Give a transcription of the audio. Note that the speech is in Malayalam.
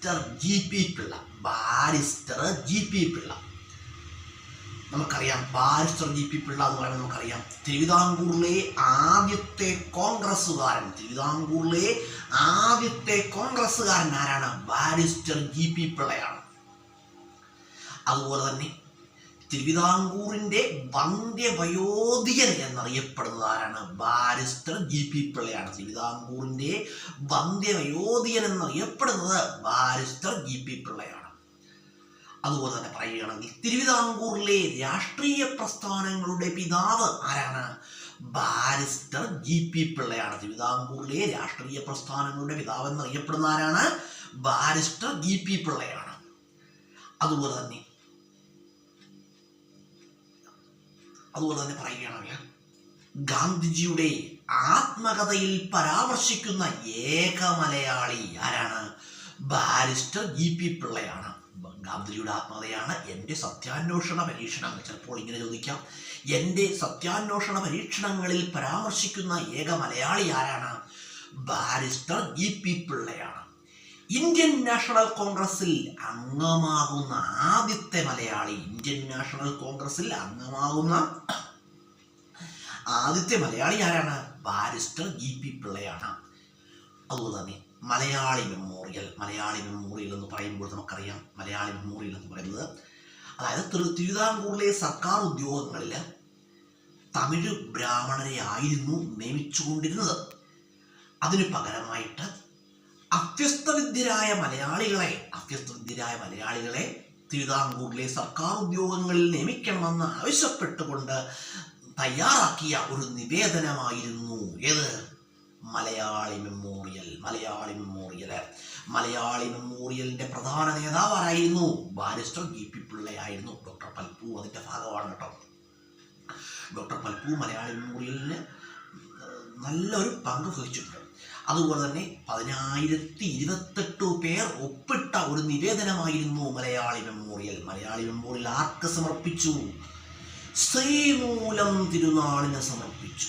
Barrister G P Pillai. Barrister G P Pillai നമുക്കറിയാം. ബാരിസ്റ്റർ ജി പി പിള്ള എന്ന് പറയുമ്പോൾ നമുക്കറിയാം തിരുവിതാംകൂറിലെ ആദ്യത്തെ കോൺഗ്രസ്സുകാരൻ ആരാണ്? ബാരിസ്റ്റർ ജി പി പിള്ളയാണ്. അതുപോലെ തന്നെ തിരുവിതാംകൂറിൻ്റെ വന്ധ്യവയോധികൻ എന്നറിയപ്പെടുന്നത് ആരാണ്? ബാരിസ്റ്റർ ജി പി പിള്ളയാണ്. തിരുവിതാംകൂറിൻ്റെ വന്ധ്യവയോധികൻ എന്നറിയപ്പെടുന്നത് ബാരിസ്റ്റർ ജി പി പിള്ളയാണ്. അതുപോലെ തന്നെ പറയുകയാണെങ്കിൽ തിരുവിതാംകൂറിലെ രാഷ്ട്രീയ പ്രസ്ഥാനങ്ങളുടെ പിതാവ് ആരാണ്? ബാരിസ്റ്റർ ജി പി പിള്ളയാണ്. തിരുവിതാംകൂറിലെ രാഷ്ട്രീയ പ്രസ്ഥാനങ്ങളുടെ പിതാവ് എന്നറിയപ്പെടുന്ന ആരാണ്? ബാരിസ്റ്റർ ജി പി പിള്ളയാണ്. അതുപോലെ തന്നെ പറയുകയാണെങ്കിൽ ഗാന്ധിജിയുടെ ആത്മകഥയിൽ പരാമർശിക്കുന്ന ഏക മലയാളി ആരാണ്? ബാരിസ്റ്റർ ജി പി പിള്ളയാണ്. ഗാന്ധിജിയുടെ ആത്മകഥയാണ് എൻ്റെ സത്യാന്വേഷണ പരീക്ഷണങ്ങൾ. ചിലപ്പോൾ ഇങ്ങനെ ചോദിക്കാം, എൻ്റെ സത്യാന്വേഷണ പരീക്ഷണങ്ങളിൽ പരാമർശിക്കുന്ന ഏക മലയാളി ആരാണ്? ബാരിസ്റ്റർ ജി പി പിള്ളയാണ്. ഇന്ത്യൻ നാഷണൽ കോൺഗ്രസിൽ അംഗമാകുന്ന ആദ്യത്തെ മലയാളി. ആരാണ്? ബാരിസ്റ്റർ ജി പി പിള്ളയാണ്. അതുപോലെ തന്നെ മലയാളി മെമ്മോറിയൽ എന്ന് പറയുമ്പോൾ നമുക്കറിയാം, മലയാളി മെമ്മോറിയൽ എന്ന് പറയുന്നത് അതായത് തിരുവിതാംകൂറിലെ സർക്കാർ ഉദ്യോഗങ്ങളിൽ തമിഴ് ബ്രാഹ്മണരെ ആയിരുന്നു നിയമിച്ചുകൊണ്ടിരുന്നത്. അതിന് പകരമായിട്ട് അഭ്യസ്തവിദ്യരായ മലയാളികളെ തിരുവിതാംകൂറിലെ സർക്കാർ ഉദ്യോഗങ്ങളിൽ നിയമിക്കണമെന്ന് ആവശ്യപ്പെട്ടുകൊണ്ട് തയ്യാറാക്കിയ ഒരു നിവേദനമായിരുന്നു ഏത്? മലയാളി മെമ്മോറിയലിന്റെ പ്രധാന നേതാവായിരുന്നു ബാരിസ്റ്റർ ജി പി പിള്ളയായിരുന്നു. ഡോക്ടർ പൽപ്പു അതിന്റെ ഭാഗമാണ് കേട്ടോ. ഡോക്ടർ പൽപ്പു മലയാളി മെമ്മോറിയലിന് നല്ലൊരു പങ്ക് വഹിച്ചിട്ടുണ്ട്. അതുപോലെ തന്നെ 1028 പേർ ഒപ്പിട്ട ഒരു നിവേദനമായിരുന്നു മലയാളി മെമ്മോറിയൽ. ആർക്ക് സമർപ്പിച്ചു? ശ്രീമൂലം തിരുനാളിന് സമർപ്പിച്ചു.